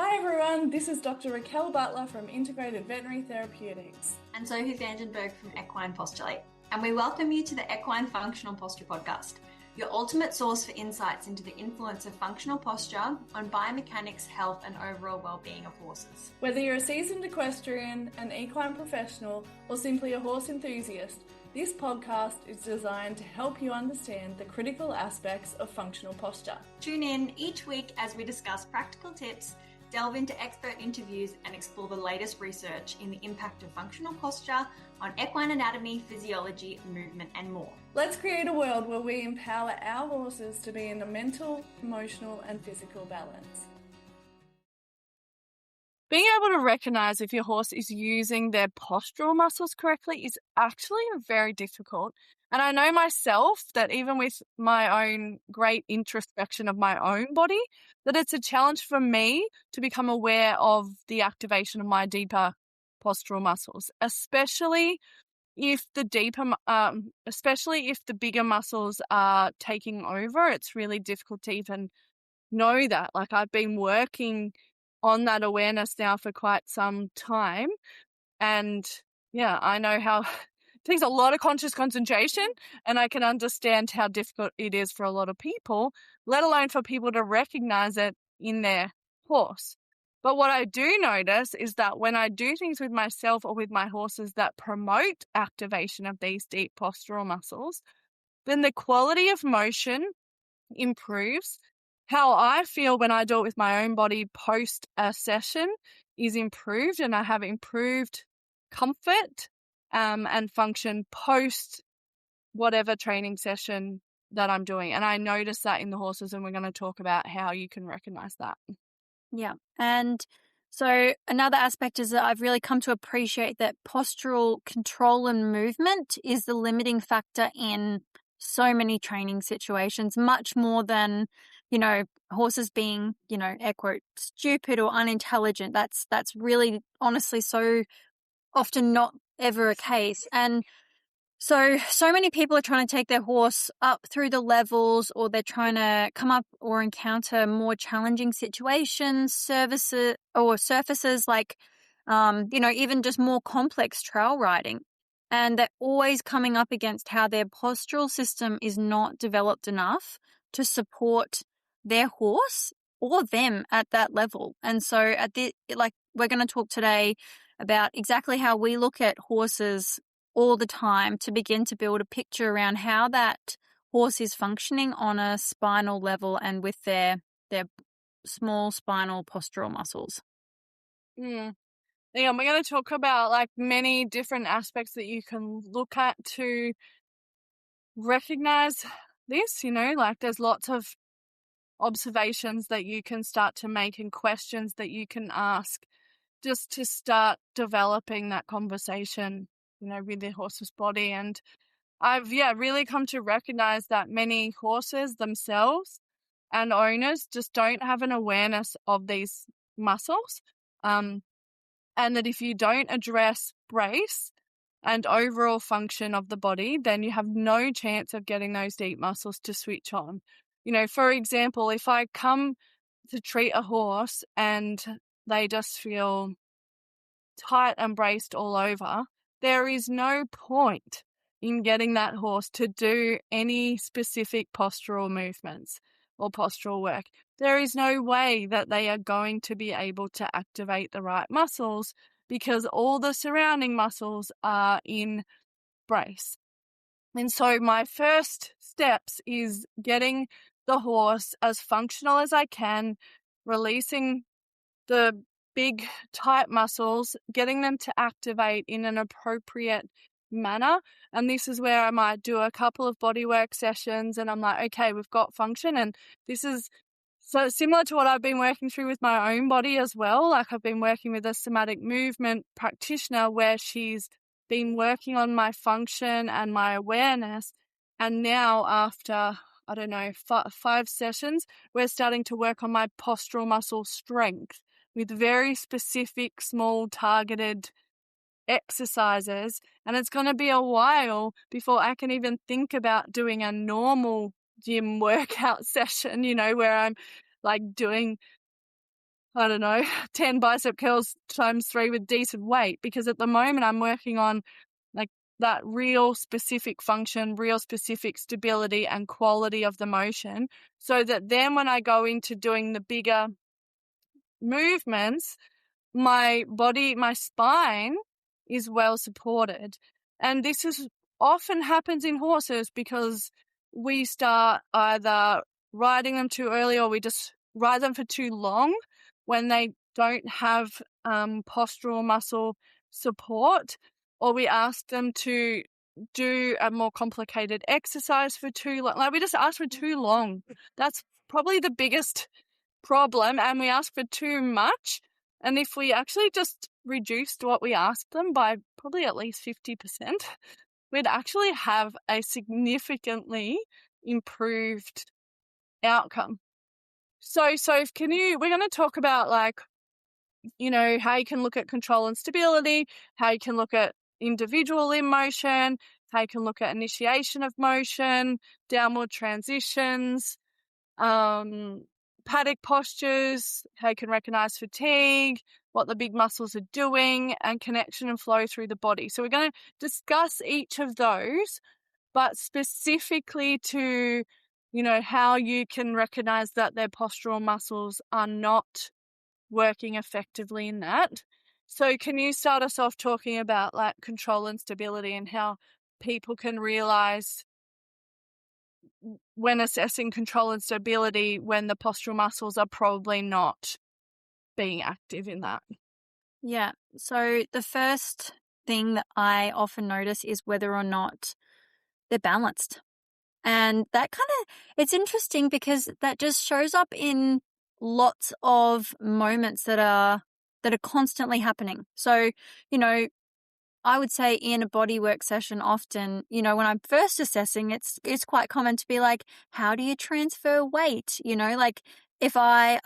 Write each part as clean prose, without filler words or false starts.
Hi everyone, this is Dr. Raquel Butler from Integrated Veterinary Therapeutics. And Sophie Vandenberg from Equine Postulate. And we welcome you to the Equine Functional Posture Podcast, your ultimate source for insights into the influence of functional posture on biomechanics, health, and overall well-being of horses. Whether you're a seasoned equestrian, an equine professional, or simply a horse enthusiast, this podcast is designed to help you understand the critical aspects of functional posture. Tune in each week as we discuss practical tips, delve into expert interviews, and explore the latest research in the impact of functional posture on equine anatomy, physiology, movement, and more. Let's create a world where we empower our horses to be in a mental, emotional, and physical balance. Being able to recognize if your horse is using their postural muscles correctly is actually very difficult. And I know myself that even with my own great introspection of my own body, that it's a challenge for me to become aware of the activation of my deeper postural muscles, especially if the bigger muscles are taking over. It's really difficult to even know that. Like, I've been working on that awareness now for quite some time, and yeah, I know how it takes a lot of conscious concentration, and I can understand how difficult it is for a lot of people, let alone for people to recognize it in their horse. But what I do notice is that when I do things with myself or with my horses that promote activation of these deep postural muscles, then the quality of motion improves. How I feel when I do it with my own body post a session is improved, and I have improved comfort and function post whatever training session that I'm doing. And I notice that in the horses, and we're going to talk about how you can recognize that. Yeah. And so another aspect is that I've really come to appreciate that postural control and movement is the limiting factor in so many training situations, much more than, horses being, quote, stupid or unintelligent. That's really honestly so often not ever a case. And so many people are trying to take their horse up through the levels, or they're trying to come up or encounter more challenging situations, surfaces like, even just more complex trail riding. And they're always coming up against how their postural system is not developed enough to support their horse or them at that level. And so we're going to talk today about exactly how we look at horses all the time to begin to build a picture around how that horse is functioning on a spinal level and with their small spinal postural muscles. Yeah, we're going to talk about like many different aspects that you can look at to recognize this, like there's lots of observations that you can start to make and questions that you can ask just to start developing that conversation, with the horse's body. And I've, really come to recognize that many horses themselves and owners just don't have an awareness of these muscles. And that if you don't address brace and overall function of the body, then you have no chance of getting those deep muscles to switch on. For example, if I come to treat a horse and they just feel tight and braced all over, there is no point in getting that horse to do any specific postural movements or postural work. There is no way that they are going to be able to activate the right muscles because all the surrounding muscles are in brace. And so my first steps is getting the horse as functional as I can, releasing the big tight muscles, getting them to activate in an appropriate manner. And this is where I might do a couple of bodywork sessions, and I'm like, okay, we've got function. And this is so similar to what I've been working through with my own body as well. Like, I've been working with a somatic movement practitioner where she's been working on my function and my awareness. And now after, 5 sessions, we're starting to work on my postural muscle strength with very specific, small, targeted exercises. And it's going to be a while before I can even think about doing a normal gym workout session, where I'm like doing I don't know, 10 bicep curls times 3 with decent weight, because at the moment I'm working on like that real specific function, real specific stability and quality of the motion, so that then when I go into doing the bigger movements, my body, my spine is well supported. And this is often happens in horses because we start either riding them too early, or we just ride them for too long when they don't have postural muscle support, or we ask them to do a more complicated exercise for too long. Like, we just ask for too long. That's probably the biggest problem, and we ask for too much. And if we actually just reduced what we asked them by probably at least 50%, we'd actually have a significantly improved outcome. So we're going to talk about, like, you know, how you can look at control and stability, how you can look at individual limb motion, how you can look at initiation of motion, downward transitions, paddock postures, how you can recognize fatigue, what the big muscles are doing, and connection and flow through the body. So we're going to discuss each of those, but specifically to, you know, how you can recognize that their postural muscles are not working effectively in that. So can you start us off talking about, like, control and stability, and how people can realize when assessing control and stability when the postural muscles are probably not being active in that? Yeah. So the first thing that I often notice is whether or not they're balanced. And that it's interesting because that just shows up in lots of moments that are constantly happening. So, you know, I would say in a bodywork session often, you know, when I'm first assessing, it's quite common to be like, how do you transfer weight? You know, like if I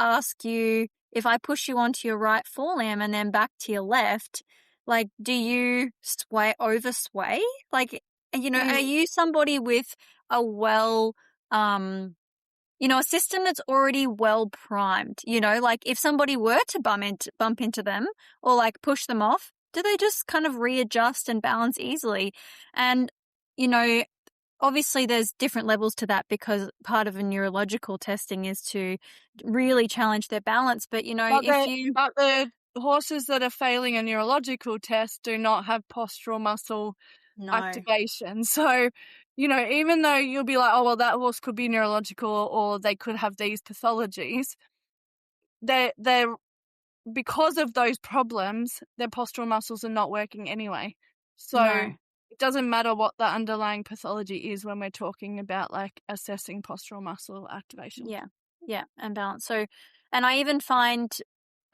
push you onto your right forelimb and then back to your left, like, do you over sway? Like, you know, are you somebody with a a system that's already well primed? You know, like if somebody were to bump into them or like push them off, do they just kind of readjust and balance easily? And, you know, obviously there's different levels to that because part of a neurological testing is to really challenge their balance. But, you know, But the horses that are failing a neurological test do not have postural muscle activation. So, you know, even though you'll be like, oh, well, that horse could be neurological or they could have these pathologies, they're because of those problems, their postural muscles are not working anyway. So it doesn't matter what the underlying pathology is when we're talking about, like, assessing postural muscle activation. Yeah, and balance. So, and I even find,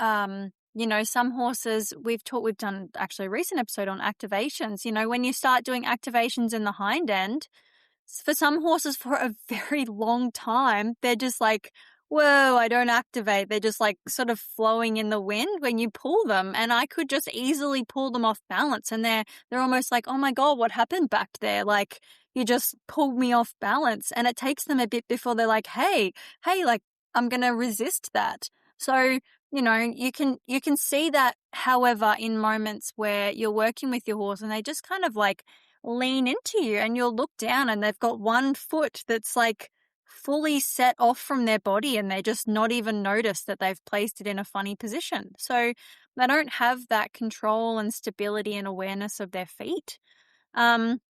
you know, some horses, we've done actually a recent episode on activations. You know, when you start doing activations in the hind end, for some horses for a very long time, they're just like, whoa, I don't activate. They're just like sort of flowing in the wind when you pull them. And I could just easily pull them off balance. And they're almost like, oh my God, what happened back there? Like, you just pulled me off balance. And it takes them a bit before they're like, hey, like, I'm going to resist that. So, you know, you can see that, however, in moments where you're working with your horse and they just kind of like lean into you and you'll look down and they've got one foot that's like fully set off from their body and they just not even notice that they've placed it in a funny position. So they don't have that control and stability and awareness of their feet. And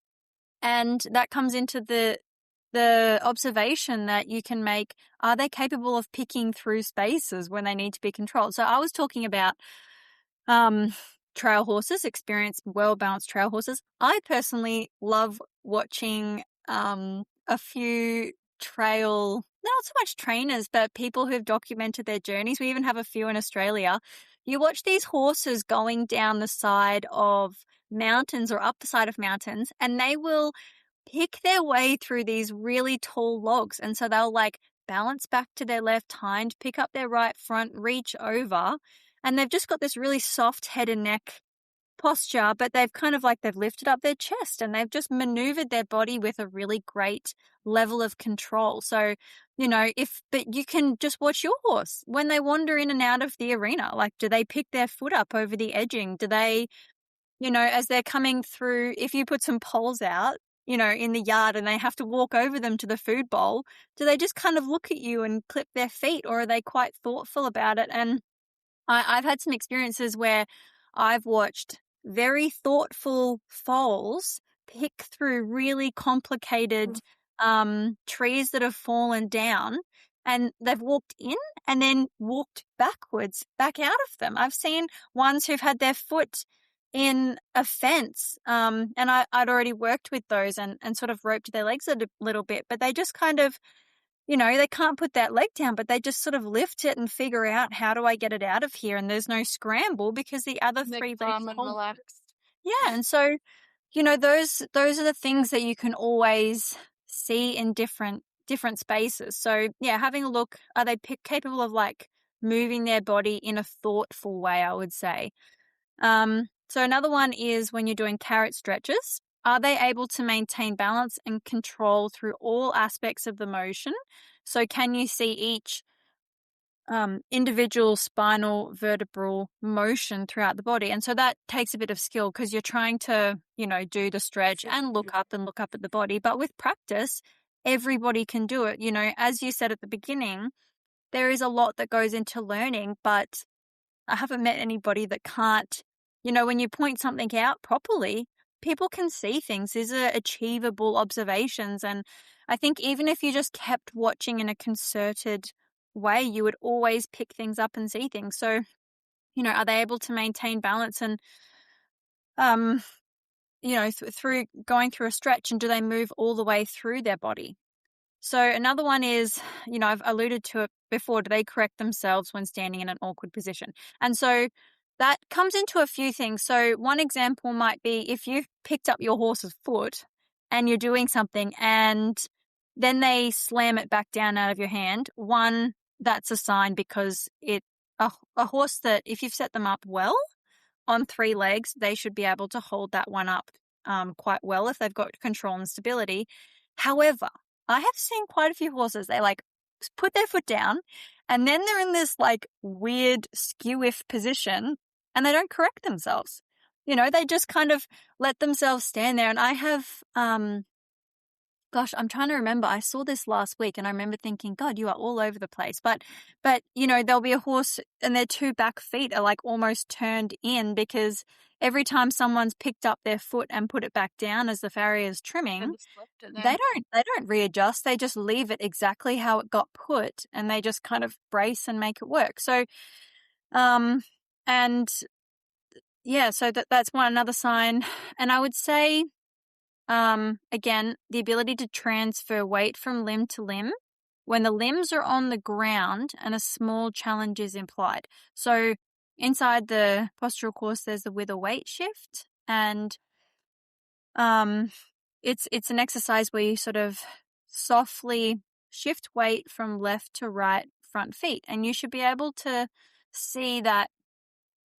that comes into the observation that you can make. Are they capable of picking through spaces when they need to be controlled? So I was talking about trail horses, experienced, well-balanced trail horses. I personally love watching a few trail, not so much trainers, but people who've documented their journeys. We even have a few in Australia. You watch these horses going down the side of mountains or up the side of mountains, and they will pick their way through these really tall logs. And so they'll like balance back to their left hind, pick up their right front, reach over, and they've just got this really soft head and neck posture, but they've kind of like they've lifted up their chest and they've just maneuvered their body with a really great level of control. So, but you can just watch your horse when they wander in and out of the arena. Like, do they pick their foot up over the edging? Do they, as they're coming through, if you put some poles out, in the yard and they have to walk over them to the food bowl, do they just kind of look at you and clip their feet, or are they quite thoughtful about it? And I've had some experiences where I've watched very thoughtful foals pick through really complicated trees that have fallen down, and they've walked in and then walked backwards back out of them. I've seen ones who've had their foot in a fence, and I'd already worked with those and sort of roped their legs a little bit, but they just kind of, they can't put that leg down, but they just sort of lift it and figure out, how do I get it out of here? And there's no scramble because the other three legs and relaxed. Yeah, and so, those are the things that you can always see in different spaces. So, yeah, having a look, are they capable of like moving their body in a thoughtful way, I would say. So another one is when you're doing carrot stretches, are they able to maintain balance and control through all aspects of the motion? So can you see each individual spinal vertebral motion throughout the body? And so that takes a bit of skill because you're trying to, do the stretch and look up at the body. But with practice, everybody can do it. As you said at the beginning, there is a lot that goes into learning, but I haven't met anybody that can't, when you point something out properly, people can see things. These are achievable observations. And I think even if you just kept watching in a concerted way, you would always pick things up and see things. So, are they able to maintain balance and, through going through a stretch, and do they move all the way through their body? So another one is, I've alluded to it before, do they correct themselves when standing in an awkward position? And so that comes into a few things. So one example might be if you've picked up your horse's foot and you're doing something and then they slam it back down out of your hand. One, that's a sign because a horse that if you've set them up well on 3 legs, they should be able to hold that one up quite well if they've got control and stability. However, I have seen quite a few horses, they like put their foot down and then they're in this like weird skew-if position and they don't correct themselves. They just kind of let themselves stand there. And I have, I'm trying to remember. I saw this last week and I remember thinking, God, you are all over the place. But there'll be a horse and their 2 back feet are like almost turned in because every time someone's picked up their foot and put it back down as the farrier's trimming, they don't readjust. They just leave it exactly how it got put and they just kind of brace and make it work. So, and yeah, so that's another sign. And I would say, again, the ability to transfer weight from limb to limb when the limbs are on the ground and a small challenge is implied. So inside the postural course, there's the with a weight shift, and it's an exercise where you sort of softly shift weight from left to right front feet, and you should be able to see that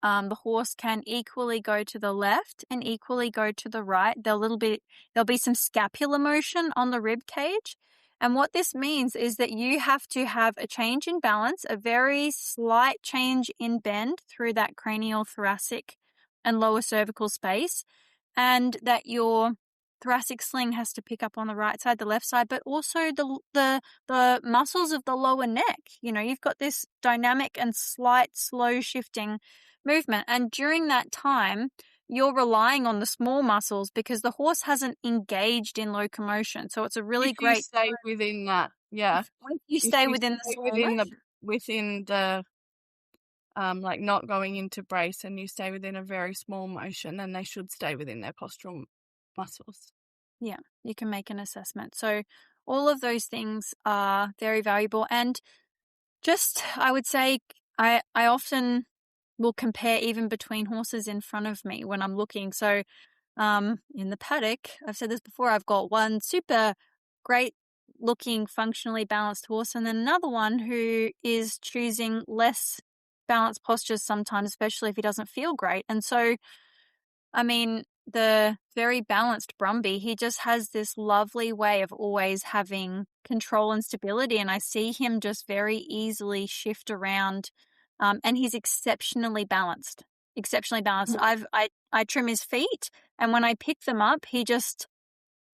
the horse can equally go to the left and equally go to the right. There'll be some scapular motion on the rib cage. And what this means is that you have to have a change in balance, a very slight change in bend through that cranial, thoracic, and lower cervical space, and that your thoracic sling has to pick up on the right side, the left side, but also the muscles of the lower neck. You've got this dynamic and slight slow shifting movement. And during that time, you're relying on the small muscles because the horse hasn't engaged in locomotion. So it's a really great. You stay within that, yeah. If you stay within the like not going into brace, and you stay within a very small motion, and they should stay within their postural muscles. Yeah, you can make an assessment. So all of those things are very valuable. And just, I would say, I often will compare even between horses in front of me when I'm looking. So in the paddock, I've said this before, I've got one super great looking, functionally balanced horse, and then another one who is choosing less balanced postures sometimes, especially if he doesn't feel great. And so I mean, the very balanced Brumby, he just has this lovely way of always having control and stability, and I see him just very easily shift around, and he's exceptionally balanced. Exceptionally balanced. I trim his feet, and when I pick them up, he just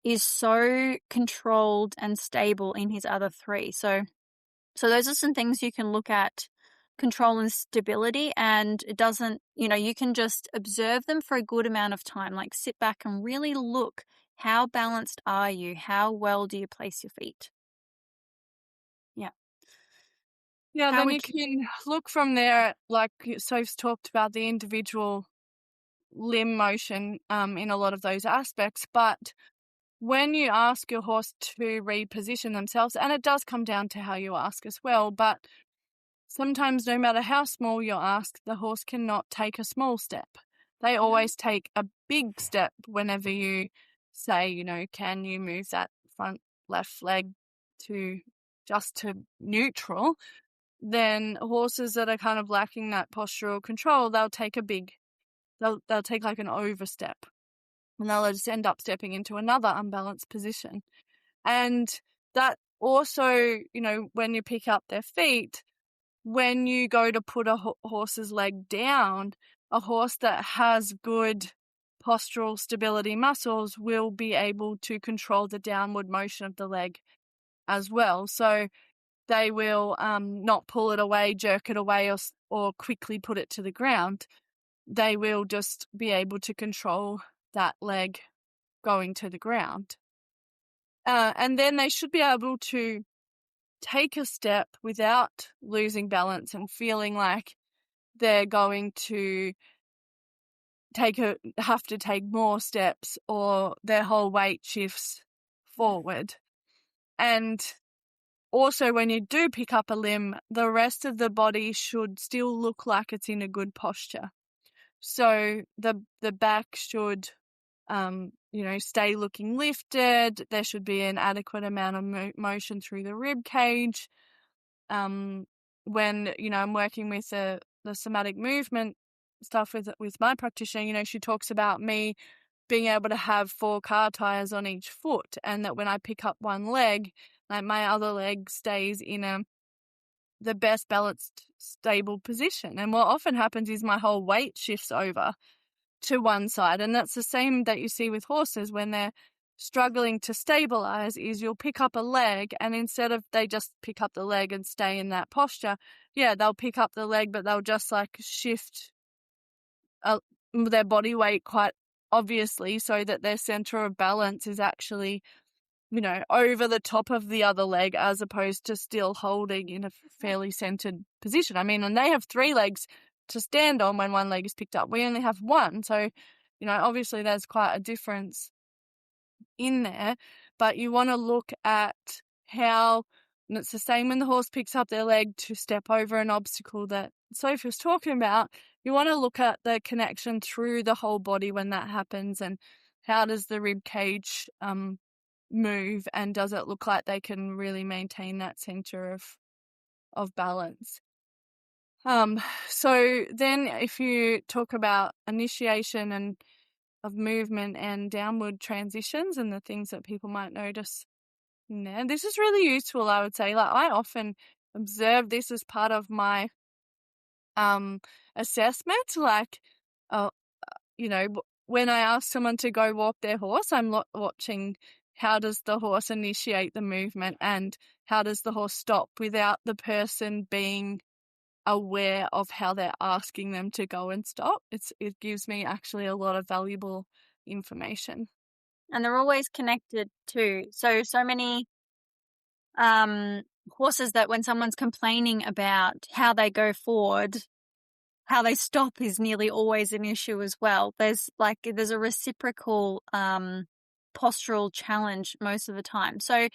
is so controlled and stable in his other three. So those are some things you can look at, control and stability, and it doesn't, you can just observe them for a good amount of time, like sit back and really look, how balanced are you? How well do you place your feet? Yeah. Yeah, How then would you can look from there, like Soph's talked about the individual limb motion in a lot of those aspects, but when you ask your horse to reposition themselves, and it does come down to how you ask as well, but sometimes no matter how small you ask, the horse cannot take a small step. They always take a big step whenever you say, can you move that front left leg to neutral? Then horses that are kind of lacking that postural control, they'll take they'll take like an overstep, and they'll just end up stepping into another unbalanced position. And that also, when you pick up their feet, when you go to put a horse's leg down, a horse that has good postural stability muscles will be able to control the downward motion of the leg as well. So they will not pull it away, jerk it away, or quickly put it to the ground. They will just be able to control that leg going to the ground. And then they should be able to take a step without losing balance and feeling like they're going to have to take more steps, or their whole weight shifts forward. And also, when you do pick up a limb, the rest of the body should still look like it's in a good posture. So the back should, stay looking lifted. There should be an adequate amount of motion through the rib cage. When, I'm working with the somatic movement stuff with my practitioner, she talks about me being able to have 4 car tires on each foot, and that when I pick up one leg, like my other leg stays in the best balanced, stable position. And what often happens is my whole weight shifts over to one side. And that's the same that you see with horses when they're struggling to stabilize, is you'll pick up a leg, and instead of they just pick up the leg and stay in that posture, they'll pick up the leg, but they'll just like shift their body weight quite obviously so that their center of balance is actually, over the top of the other leg, as opposed to still holding in a fairly centered position. I mean, and they have 3 legs to stand on when one leg is picked up. We only have 1. So, obviously there's quite a difference in there, but you want to look at how, and it's the same when the horse picks up their leg to step over an obstacle that Sophie was talking about. You want to look at the connection through the whole body when that happens, and how does the rib cage move, and does it look like they can really maintain that center of balance. So then if you talk about initiation and of movement and downward transitions and the things that people might notice, this is really useful, I would say. Like, I often observe this as part of my assessment. Like, when I ask someone to go walk their horse, I'm watching how does the horse initiate the movement, and how does the horse stop without the person being aware of how they're asking them to go and stop. It gives me actually a lot of valuable information. And they're always connected too. So many horses that when someone's complaining about how they go forward, how they stop is nearly always an issue as well. There's a reciprocal postural challenge most of the time. So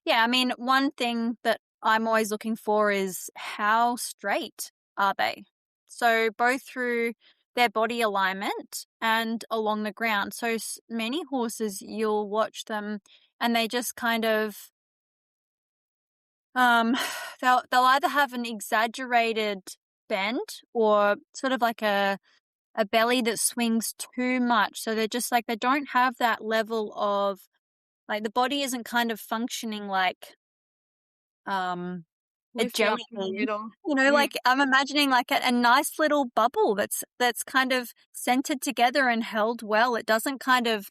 yeah, I mean, one thing that I'm always looking for is how straight are they? So both through their body alignment and along the ground. So many horses, you'll watch them and they just kind of they'll either have an exaggerated bend, or sort of like a a belly that swings too much. So they're just like, they don't have that level of, like, the body isn't kind of functioning like a Lift it up jelly in the bean. middle. Like I'm imagining like a nice little bubble that's kind of centered together and held well. It doesn't kind of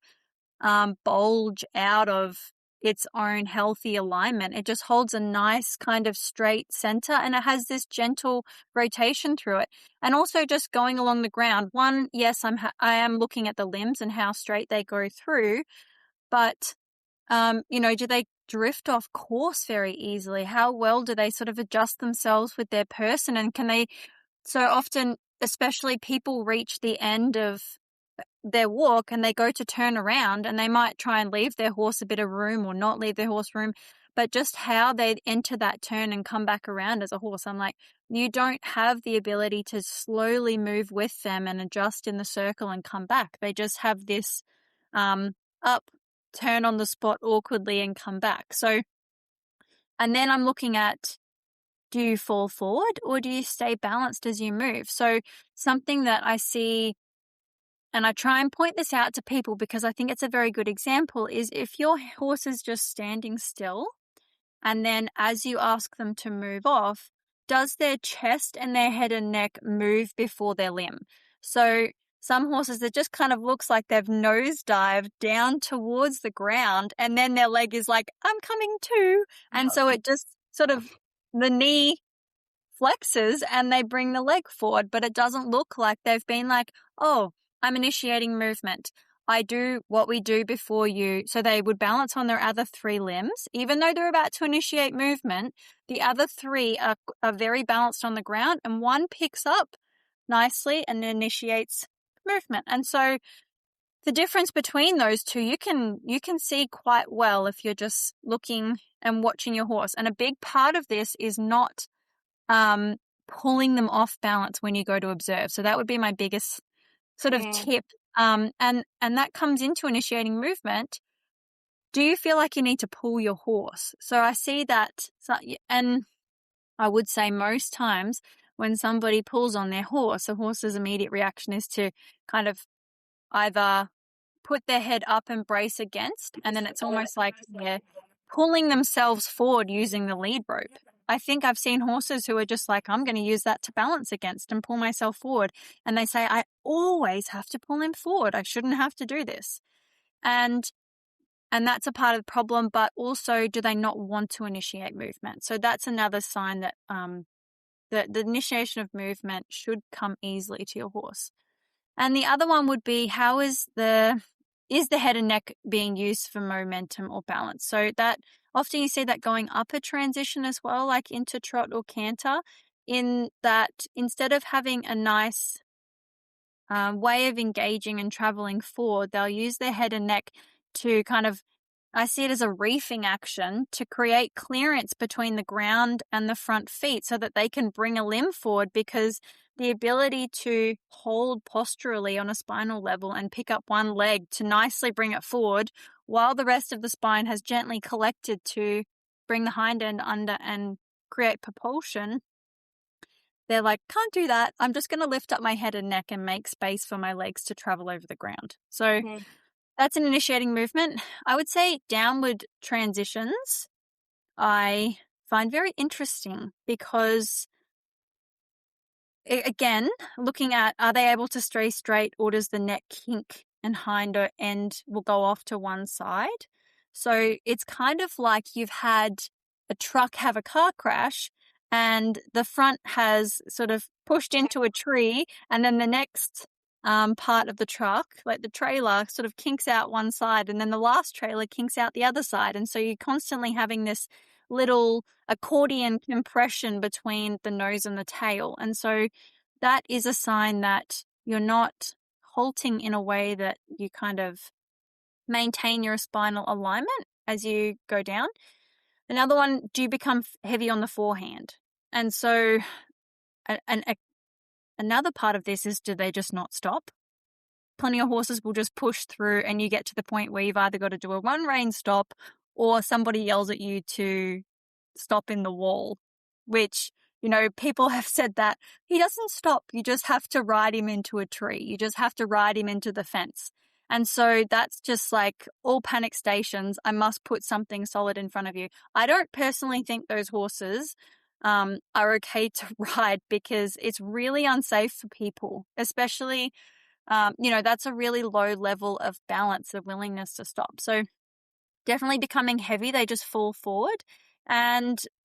bulge out of its own healthy alignment. It just holds a nice kind of straight center, and it has this gentle rotation through it. And also just going along the ground. One, yes, I am looking at the limbs and how straight they go through, but do they drift off course very easily? How well do they sort of adjust themselves with their person? And can they, so often, especially people reach the end of their walk and they go to turn around and they might try and leave their horse a bit of room or not leave their horse room, but just how they enter that turn and come back around as a horse, I'm like, you don't have the ability to slowly move with them and adjust in the circle and come back. They just have this up, turn on the spot awkwardly and come back. So, and then I'm looking at, do you fall forward or do you stay balanced as you move? So something that I see, and I try and point this out to people because I think it's a very good example, is if your horse is just standing still and then as you ask them to move off, does their chest and their head and neck move before their limb? So some horses, it just kind of looks like they've nosedived down towards the ground and then their leg is like, I'm coming too. And so it just sort of, the knee flexes and they bring the leg forward, but it doesn't look like they've been like, oh, I'm initiating movement. I do what we do before you. So they would balance on their other three limbs. Even though they're about to initiate movement, the other three are very balanced on the ground, and one picks up nicely and initiates movement. And so the difference between those two, you can see quite well if you're just looking and watching your horse. And a big part of this is not pulling them off balance when you go to observe. So that would be my biggest sort of tip. And that comes into initiating movement. Do you feel like you need to pull your horse? So I see that, and I would say most times when somebody pulls on their horse, the horse's immediate reaction is to kind of either put their head up and brace against, and then it's almost like they're pulling themselves forward using the lead rope. I think I've seen horses who are just like, I'm going to use that to balance against and pull myself forward. And they say, I always have to pull him forward. I shouldn't have to do this. And that's a part of the problem, but also do they not want to initiate movement? So that's another sign that the initiation of movement should come easily to your horse. And the other one would be, how is the head and neck being used for momentum or balance? So that often you see that going up a transition as well, like into trot or canter, in that instead of having a nice way of engaging and traveling forward, they'll use their head and neck to kind of, I see it as a reefing action to create clearance between the ground and the front feet so that they can bring a limb forward, because the ability to hold posturally on a spinal level and pick up one leg to nicely bring it forward while the rest of the spine has gently collected to bring the hind end under and create propulsion. They're like, can't do that. I'm just going to lift up my head and neck and make space for my legs to travel over the ground. So that's an initiating movement. I would say downward transitions I find very interesting because, again, looking at, are they able to stay straight, or does the neck kink and hinder end will go off to one side? So it's kind of like you've had a truck have a car crash and the front has sort of pushed into a tree, and then the next part of the truck, like the trailer, sort of kinks out one side, and then the last trailer kinks out the other side. And so you're constantly having this little accordion compression between the nose and the tail. And so that is a sign that you're not halting in a way that you kind of maintain your spinal alignment as you go down. Another one, do you become heavy on the forehand? And so another part of this is, do they just not stop? Plenty of horses will just push through, and you get to the point where you've either got to do a one rein stop or somebody yells at you to stop in the wall, which People have said that he doesn't stop. You just have to ride him into a tree. You just have to ride him into the fence. And so that's just like all panic stations. I must put something solid in front of you. I don't personally think those horses are okay to ride because it's really unsafe for people, especially, that's a really low level of balance, of willingness to stop. So definitely becoming heavy, they just fall forward.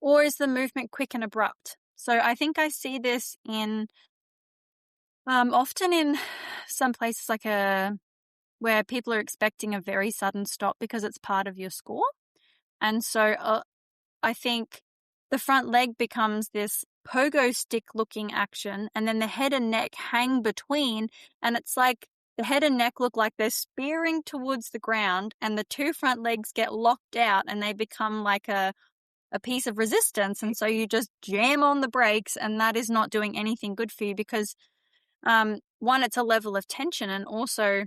Or is the movement quick and abrupt? So I think I see this often in some places where people are expecting a very sudden stop because it's part of your score. And so I think the front leg becomes this pogo stick looking action, and then the head and neck hang between, and it's like the head and neck look like they're spearing towards the ground, and the two front legs get locked out and they become like a piece of resistance. And so you just jam on the brakes, and that is not doing anything good for you because one, it's a level of tension, and also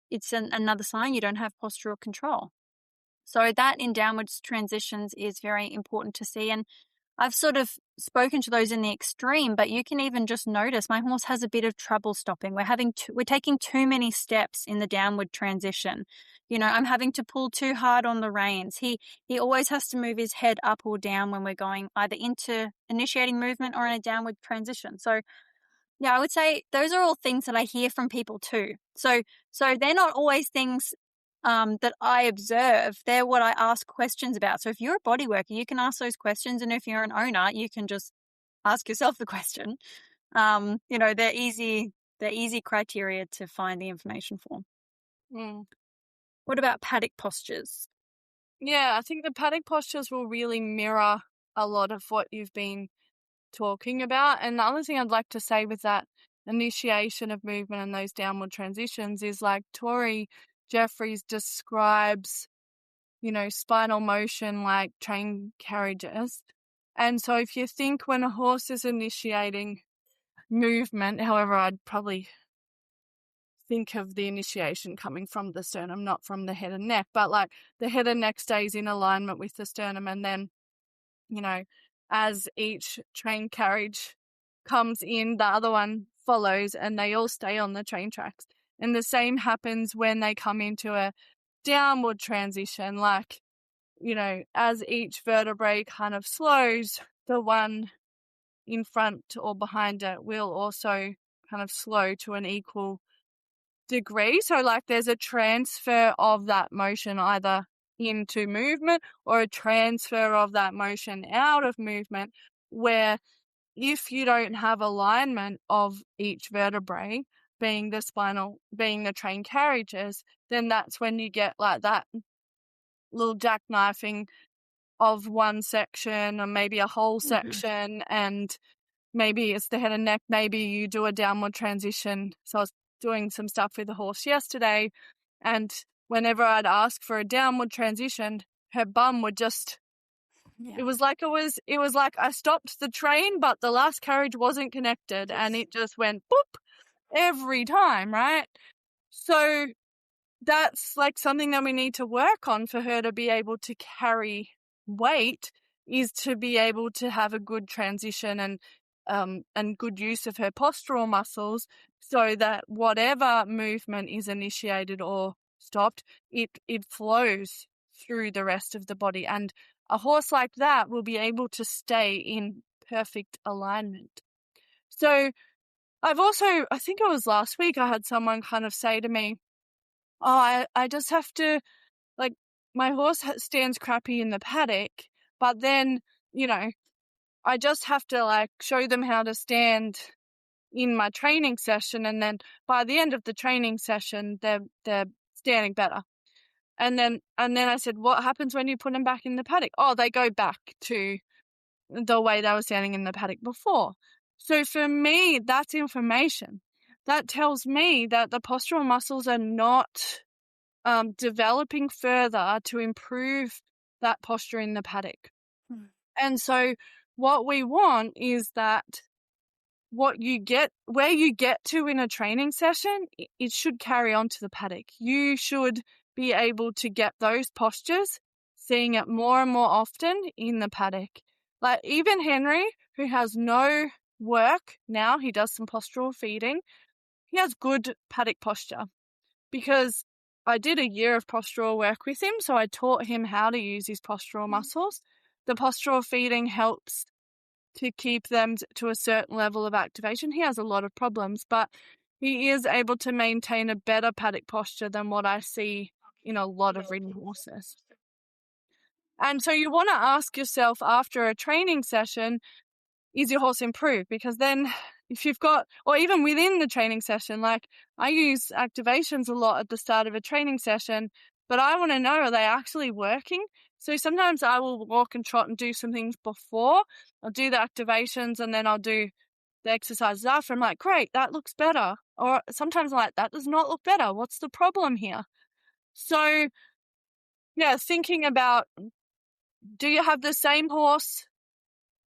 it's another sign you don't have postural control. So that in downwards transitions is very important to see. And I've sort of spoken to those in the extreme, but you can even just notice my horse has a bit of trouble stopping. We're taking too many steps in the downward transition. I'm having to pull too hard on the reins. He always has to move his head up or down when we're going either into initiating movement or in a downward transition. So yeah, I would say those are all things that I hear from people too. So they're not always things that I observe. They're what I ask questions about. So if you're a body worker, you can ask those questions. And if you're an owner, you can just ask yourself the question. They're easy criteria to find the information for. Mm. What about paddock postures? Yeah, I think the paddock postures will really mirror a lot of what you've been talking about. And the other thing I'd like to say with that initiation of movement and those downward transitions is like Tori Jeffries describes, spinal motion like train carriages. And so if you think when a horse is initiating movement, however, I'd probably think of the initiation coming from the sternum, not from the head and neck, but like the head and neck stays in alignment with the sternum, and then as each train carriage comes in, the other one follows, and they all stay on the train tracks. And the same happens when they come into a downward transition, like, as each vertebrae kind of slows, the one in front or behind it will also kind of slow to an equal degree. So like there's a transfer of that motion either into movement or a transfer of that motion out of movement, where if you don't have alignment of each vertebrae being the train carriages, then that's when you get like that little jackknifing of one section or maybe a whole section, and maybe it's the head and neck, maybe you do a downward transition. So I was doing some stuff with the horse yesterday, and whenever I'd ask for a downward transition, her bum would just it was like I stopped the train, but the last carriage wasn't connected, and it just went boop every time, right? So that's like something that we need to work on for her to be able to carry weight, is to be able to have a good transition and good use of her postural muscles, so that whatever movement is initiated or stopped, it flows through the rest of the body. And a horse like that will be able to stay in perfect alignment. So I think it was last week, I had someone kind of say to me, I just have to, like, my horse stands crappy in the paddock, but then, I just have to like show them how to stand in my training session, and then by the end of the training session, they're standing better. And then I said, what happens when you put them back in the paddock? Oh, they go back to the way they were standing in the paddock before. So for me, that's information. That tells me that the postural muscles are not developing further to improve that posture in the paddock. And so what we want is that where you get to in a training session, it should carry on to the paddock. You should be able to get those postures, seeing it more and more often in the paddock. Like even Henry, who has no work now, he does some postural feeding, he has good paddock posture because I did a year of postural work with him, so I taught him how to use his postural muscles. The postural feeding helps to keep them to a certain level of activation. He has a lot of problems, but he is able to maintain a better paddock posture than what I see in a lot of ridden horses. And so you want to ask yourself after a training session, is your horse improved? Because then if you've got, or even within the training session, like I use activations a lot at the start of a training session, but I want to know, are they actually working? So sometimes I will walk and trot and do some things before. I'll do the activations and then I'll do the exercises after. I'm like, great, that looks better. Or sometimes I'm like, that does not look better. What's the problem here? So yeah, thinking about, do you have the same horse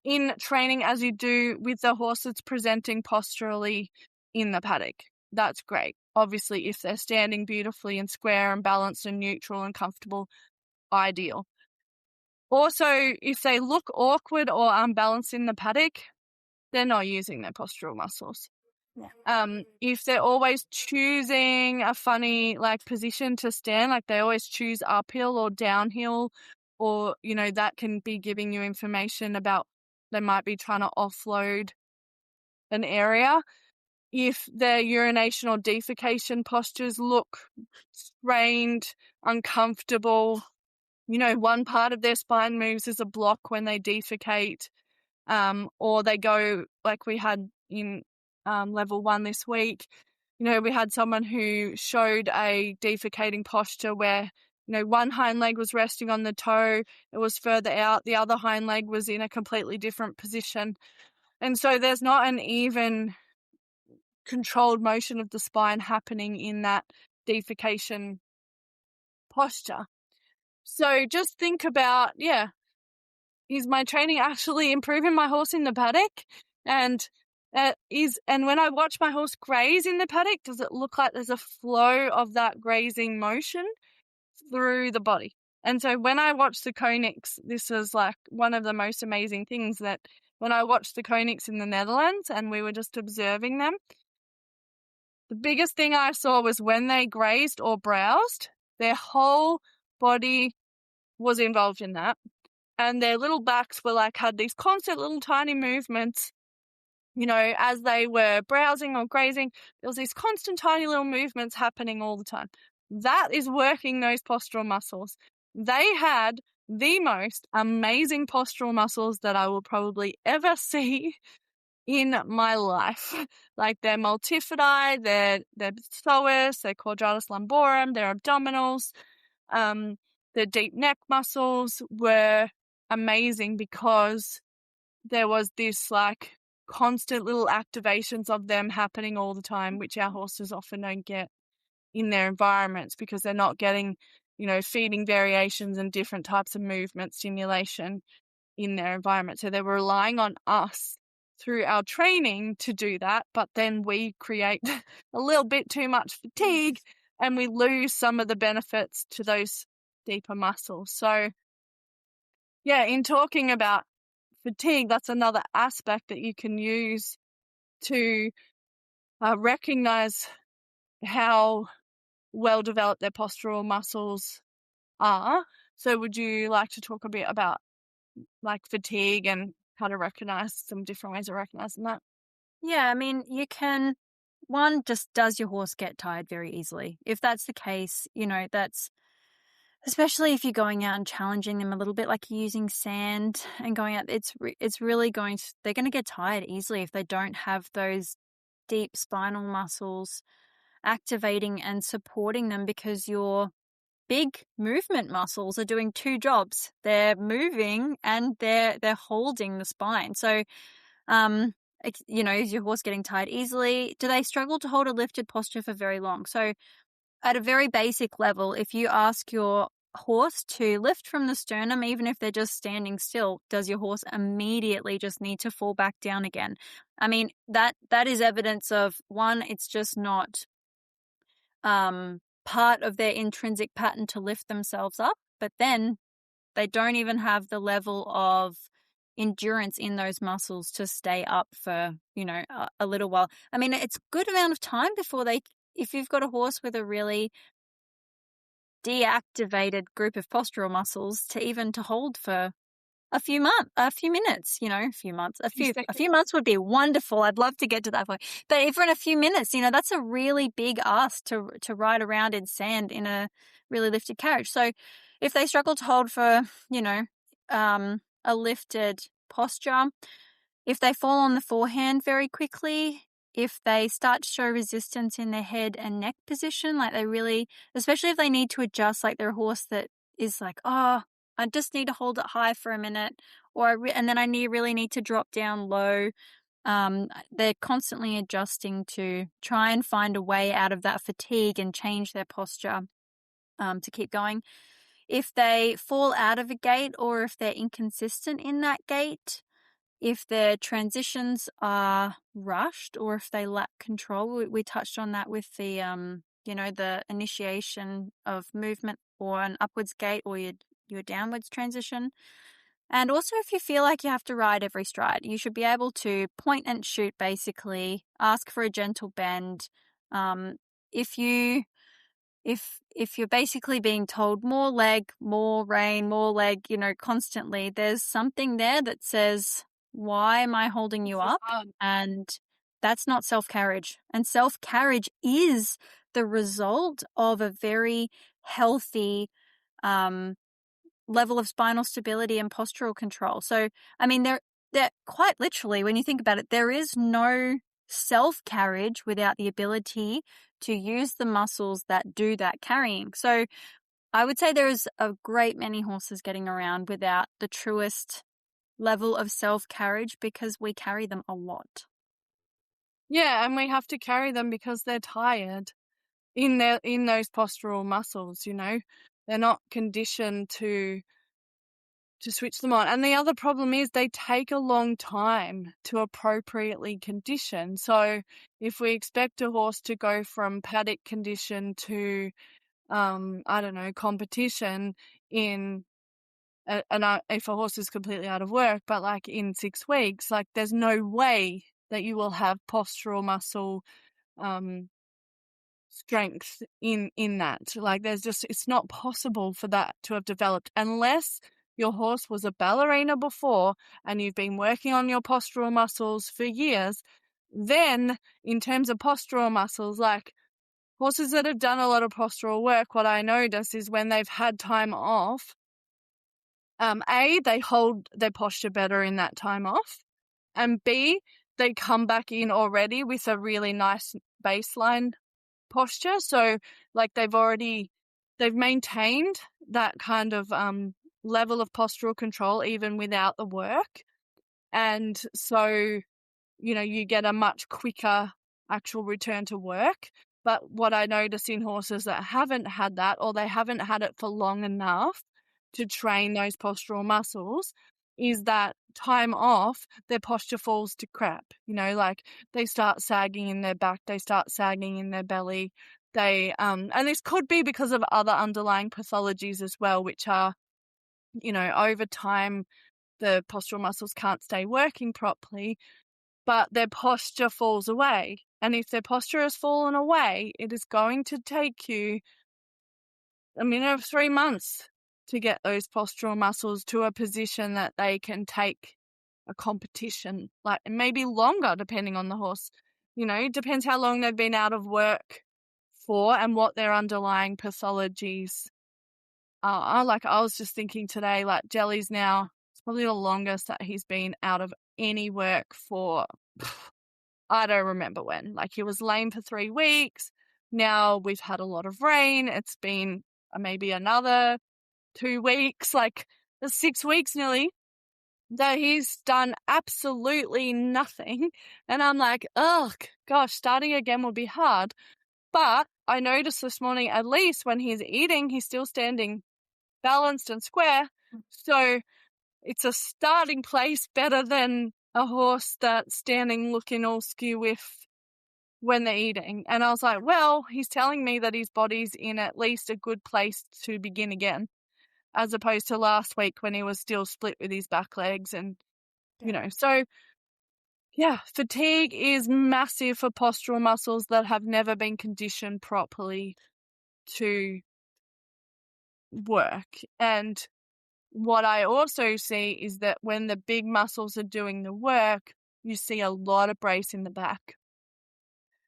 in training as you do with the horse that's presenting posturally in the paddock? That's great. Obviously, if they're standing beautifully and square and balanced and neutral and comfortable, ideal. Also, if they look awkward or unbalanced in the paddock, they're not using their postural muscles. Yeah. If they're always choosing a funny position to stand, like they always choose uphill or downhill, or that can be giving you information about they might be trying to offload an area. If their urination or defecation postures look strained, uncomfortable, one part of their spine moves as a block when they defecate, or they go like we had in level 1 this week. We had someone who showed a defecating posture where, one hind leg was resting on the toe, it was further out, the other hind leg was in a completely different position. And so there's not an even controlled motion of the spine happening in that defecation posture. So just think about, is my training actually improving my horse in the paddock? And when I watch my horse graze in the paddock, does it look like there's a flow of that grazing motion through the body? And so when I watch the Konigs, this is like one of the most amazing things, that when I watched the Konigs in the Netherlands and we were just observing them, the biggest thing I saw was when they grazed or browsed, their whole body was involved in that. And their little backs were had these constant little tiny movements, as they were browsing or grazing. There was these constant tiny little movements happening all the time. That is working those postural muscles. They had the most amazing postural muscles that I will probably ever see in my life. Their multifidi, their psoas, their quadratus lumborum, their abdominals, the deep neck muscles were amazing because there was this constant little activations of them happening all the time, which our horses often don't get in their environments because they're not getting, feeding variations and different types of movement stimulation in their environment. So they were relying on us through our training to do that, but then we create a little bit too much fatigue and we lose some of the benefits to those deeper muscles. So in talking about fatigue, that's another aspect that you can use to recognize how well developed their postural muscles are. So would you like to talk a bit about fatigue and how to recognize some different ways of recognizing that? Yeah, I mean, you can, one, just does your horse get tired very easily? If that's the case, that's, especially if you're going out and challenging them a little bit, like using sand and going out, it's really they're going to get tired easily if they don't have those deep spinal muscles activating and supporting them, because your big movement muscles are doing two jobs. They're moving and they're holding the spine. So, is your horse getting tired easily? Do they struggle to hold a lifted posture for very long? So at a very basic level, if you ask your horse to lift from the sternum, even if they're just standing still, does your horse immediately just need to fall back down again? I mean, that is evidence of, one, it's just not part of their intrinsic pattern to lift themselves up, but then they don't even have the level of endurance in those muscles to stay up for, a little while. I mean, it's a good amount of time before if you've got a horse with a really deactivated group of postural muscles to hold for a few minutes, a few months would be wonderful. I'd love to get to that point. But if in a few minutes, that's a really big ask to ride around in sand in a really lifted carriage. So if they struggle to hold for, a lifted posture, if they fall on the forehand very quickly, if they start to show resistance in their head and neck position, like especially if they need to adjust, like they're a horse that is like, oh, I just need to hold it high for a minute, and then I really need to drop down low. They're constantly adjusting to try and find a way out of that fatigue and change their posture to keep going. If they fall out of a gait, or if they're inconsistent in that gait, if their transitions are rushed, or if they lack control, we touched on that with the the initiation of movement or an upwards gait or your downwards transition. And also, if you feel like you have to ride every stride, you should be able to point and shoot, basically, ask for a gentle bend. If you're basically being told more leg, more rein, more leg, constantly, there's something there that says, why am I holding you up? And that's not self-carriage. And self-carriage is the result of a very healthy level of spinal stability and postural control. So, I mean, they're quite literally, when you think about it, there is no self-carriage without the ability to use the muscles that do that carrying. So I would say there is a great many horses getting around without the truest level of self-carriage, because we carry them a lot. Yeah, and we have to carry them because they're tired in those postural muscles, They're not conditioned to switch them on. And the other problem is they take a long time to appropriately condition. So if we expect a horse to go from paddock condition to, competition in, if a horse is completely out of work, but like in 6 weeks, like there's no way that you will have postural muscle strength in that. Like it's not possible for that to have developed unless your horse was a ballerina before and you've been working on your postural muscles for years. Then in terms of postural muscles, like horses that have done a lot of postural work, what I notice is when they've had time off, they hold their posture better in that time off, and B, they come back in already with a really nice baseline posture. So like they've maintained that kind of level of postural control even without the work. And so, you get a much quicker actual return to work. But what I notice in horses that haven't had that, or they haven't had it for long enough to train those postural muscles, is that time off, their posture falls to crap. Like they start sagging in their back, they start sagging in their belly. They and this could be because of other underlying pathologies as well, which are, over time the postural muscles can't stay working properly, but their posture falls away. And if their posture has fallen away, it is going to take you a minimum of 3 months to get those postural muscles to a position that they can take a competition, like maybe longer depending on the horse. It depends how long they've been out of work for and what their underlying pathologies are. Like I was just thinking today, like Jelly's now, it's probably the longest that he's been out of any work for, I don't remember when. Like he was lame for 3 weeks. Now we've had a lot of rain. It's been maybe another 2 weeks, like 6 weeks nearly, that he's done absolutely nothing. And I'm like, oh gosh, starting again will be hard. But I noticed this morning, at least when he's eating, he's still standing balanced and square. So it's a starting place better than a horse that's standing looking all skew-whiff when they're eating. And I was like, well, he's telling me that his body's in at least a good place to begin again, as opposed to last week when he was still split with his back legs and you know. So yeah, fatigue is massive for postural muscles that have never been conditioned properly to work. And what I also see is that when the big muscles are doing the work, you see a lot of brace in the back.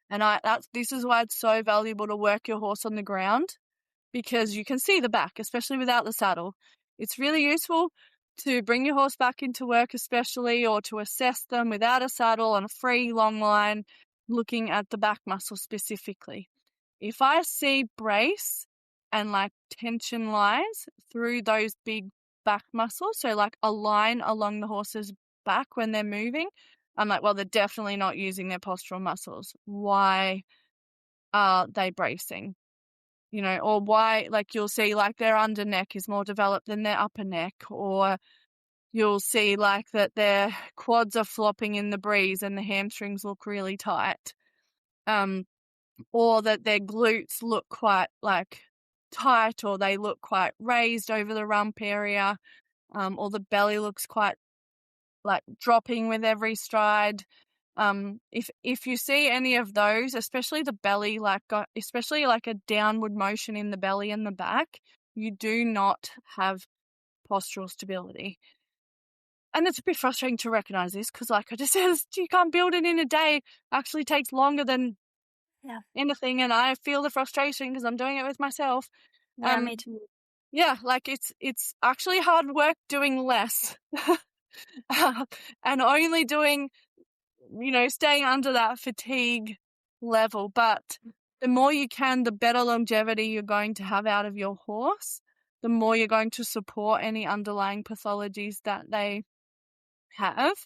And this is why it's so valuable to work your horse on the ground, because you can see the back, especially without the saddle. It's really useful to bring your horse back into work, especially, or to assess them without a saddle on a free long line, looking at the back muscle specifically. If I see brace and like tension lines through those big back muscles, so like a line along the horse's back when they're moving, I'm like, well, they're definitely not using their postural muscles. Why are they bracing? You know, or why, like you'll see like their under neck is more developed than their upper neck, or you'll see like that their quads are flopping in the breeze and the hamstrings look really tight. Or that their glutes look quite like tight, or they look quite raised over the rump area, or the belly looks quite like dropping with every stride. If you see any of those, especially the belly, especially like a downward motion in the belly and the back, you do not have postural stability. And it's a bit frustrating to recognize this because, like I just said, you can't build it in a day. It actually takes longer than anything, and I feel the frustration because I'm doing it with myself. Yeah, me too. Yeah, like it's actually hard work doing less and only doing, you know, staying under that fatigue level. But the more you can, the better longevity you're going to have out of your horse, the more you're going to support any underlying pathologies that they have.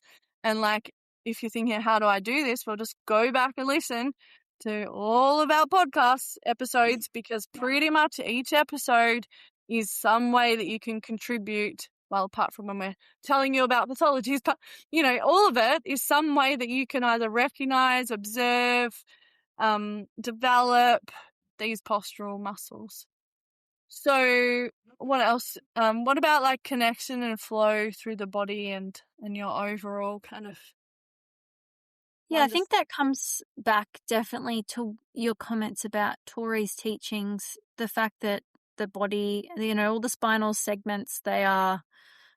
And like, if you're thinking, how do I do this? Well, just go back and listen to all of our podcast episodes, because pretty much each episode is some way that you can contribute. Well, apart from when we're telling you about pathologies, but, you know, all of it is some way that you can either recognize, observe, develop these postural muscles. So what else? What about like connection and flow through the body and your overall kind of... Yeah, I think that comes back definitely to your comments about Tori's teachings, the fact that the body, you know, all the spinal segments, they are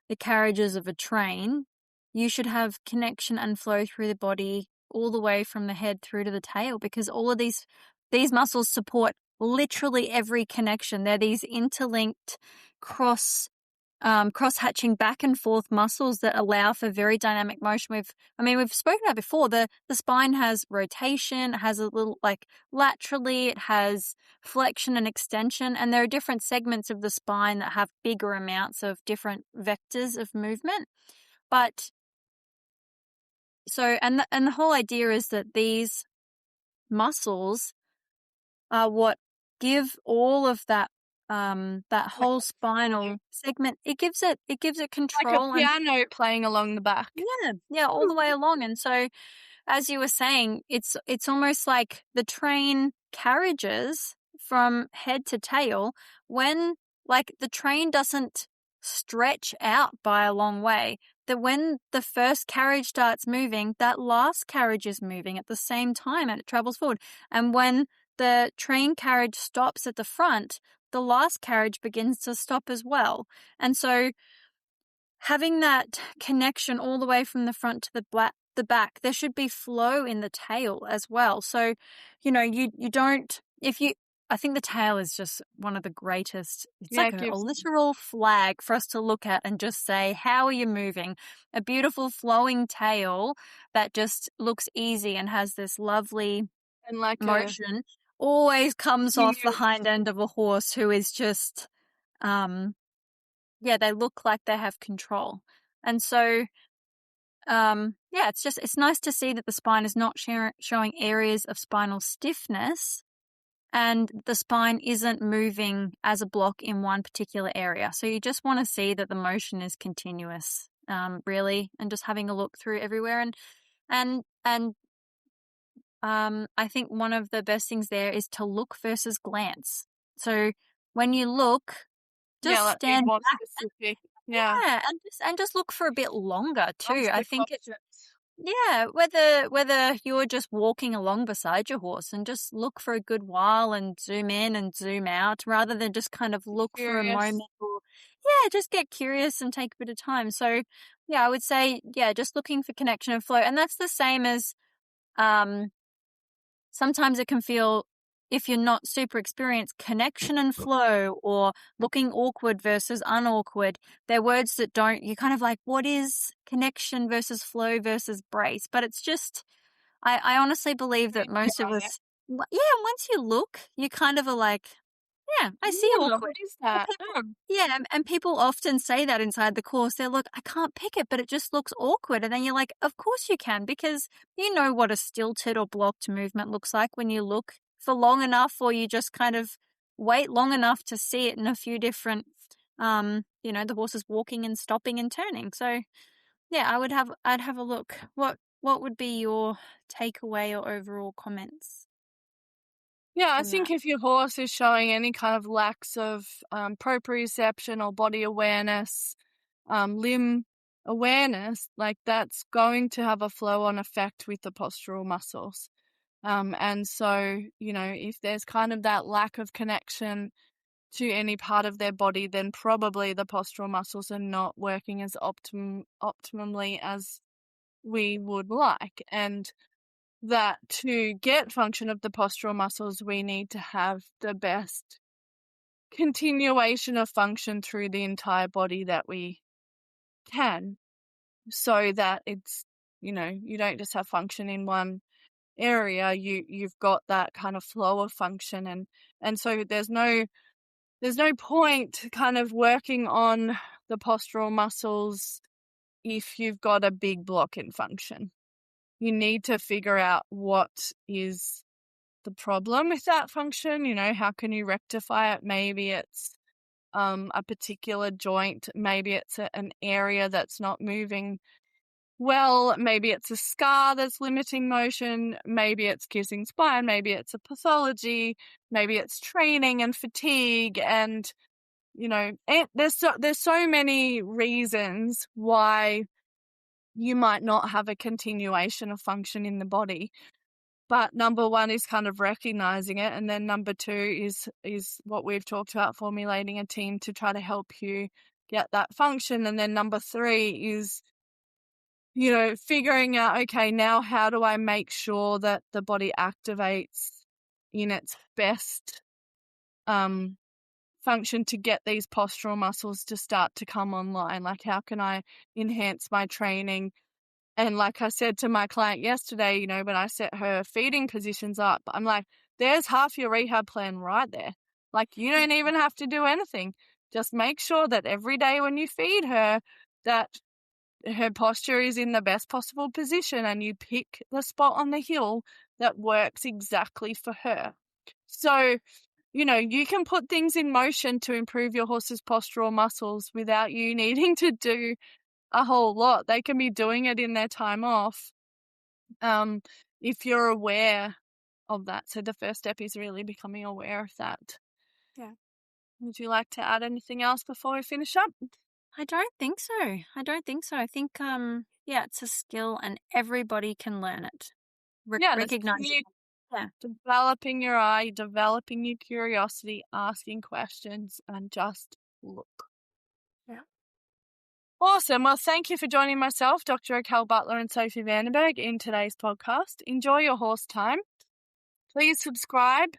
the carriages of a train. You should have connection and flow through the body all the way from the head through to the tail, because all of these muscles support literally every connection. They're these interlinked cross-hatching back and forth muscles that allow for very dynamic motion. We've spoken about before, the spine has rotation, it has a little like laterally, it has flexion and extension, and there are different segments of the spine that have bigger amounts of different vectors of movement. But so, and the whole idea is that these muscles are what give all of that whole spinal segment, it gives it control, like a piano playing along the back. Yeah, all the way along. And so, as you were saying, it's almost like the train carriages from head to tail. When like the train doesn't stretch out by a long way, that when the first carriage starts moving, that last carriage is moving at the same time and it travels forward. And when the train carriage stops at the front, the last carriage begins to stop as well. And so having that connection all the way from the front to the back, there should be flow in the tail as well. So, you know, you don't, I think the tail is just one of the greatest. It's like a literal flag for us to look at and just say, how are you moving? A beautiful flowing tail that just looks easy and has this lovely and like motion always comes off the hind end of a horse who is just, they look like they have control. And so, it's nice to see that the spine is not showing areas of spinal stiffness, and the spine isn't moving as a block in one particular area. So you just want to see that the motion is continuous, really, and just having a look through everywhere. And I think one of the best things there is to look versus glance. So when you look, just stand back. Yeah. Yeah, and just look for a bit longer too. I think it's Questions. yeah, whether you're just walking along beside your horse and just look for a good while and zoom in and zoom out rather than just kind of look for a Curious. moment or yeah, just get curious and take a bit of time. So yeah, I would say yeah, just looking for connection and flow. And that's the same as sometimes it can feel if you're not super experienced, connection and flow or looking awkward versus unawkward. They're words that don't, you're kind of like, what is connection versus flow versus brace? But it's just, I honestly believe that most of us, yeah, once you look, you kind of are like, yeah, I see awkward. What is that? Yeah, and people often say that inside the course. They're like, I can't pick it, but it just looks awkward. And then you're like, of course you can, because you know what a stilted or blocked movement looks like when you look for long enough or you just kind of wait long enough to see it in a few different, the horses walking and stopping and turning. So yeah, I'd have a look. What would be your takeaway or overall comments? Yeah, I from think that? if your horse is showing any kind of lacks of proprioception or body awareness, limb awareness, like that's going to have a flow-on effect with the postural muscles. And so, if there's kind of that lack of connection to any part of their body, then probably the postural muscles are not working as optimally as we would like. And that to get function of the postural muscles, we need to have the best continuation of function through the entire body that we can, so that it's, you don't just have function in one area, you've got that kind of flow of function, and so there's no point kind of working on the postural muscles if you've got a big block in function. You need to figure out what is the problem with that function. How can you rectify it? Maybe it's a particular joint, maybe it's an area that's not moving well, maybe it's a scar that's limiting motion, maybe it's kissing spine, maybe it's a pathology, maybe it's training and fatigue, and there's so many reasons why you might not have a continuation of function in the body. But number one is kind of recognizing it, and then number two is what we've talked about, formulating a team to try to help you get that function, and then number three is figuring out, okay, now how do I make sure that the body activates in its best function to get these postural muscles to start to come online? Like, how can I enhance my training? And like I said to my client yesterday, when I set her feeding positions up, I'm like, there's half your rehab plan right there. Like, you don't even have to do anything. Just make sure that every day when you feed her, that her posture is in the best possible position, and you pick the spot on the hill that works exactly for her. So, you can put things in motion to improve your horse's postural muscles without you needing to do a whole lot. They can be doing it in their time off, if you're aware of that. So the first step is really becoming aware of that. Yeah. Would you like to add anything else before we finish up? I don't think so. I think it's a skill and everybody can learn it. Recognizing. Yeah. Developing your eye, developing your curiosity, asking questions, and just look. Yeah. Awesome. Well, thank you for joining myself, Dr. Raquel Butler and Sophie Vandenberg, in today's podcast. Enjoy your horse time. Please subscribe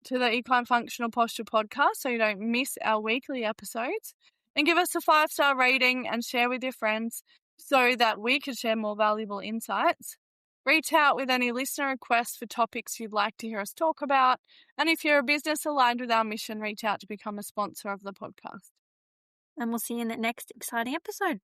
to the Equine Functional Posture podcast so you don't miss our weekly episodes, and give us a 5-star rating and share with your friends so that we can share more valuable insights. Reach out with any listener requests for topics you'd like to hear us talk about. And if you're a business aligned with our mission, reach out to become a sponsor of the podcast. And we'll see you in the next exciting episode.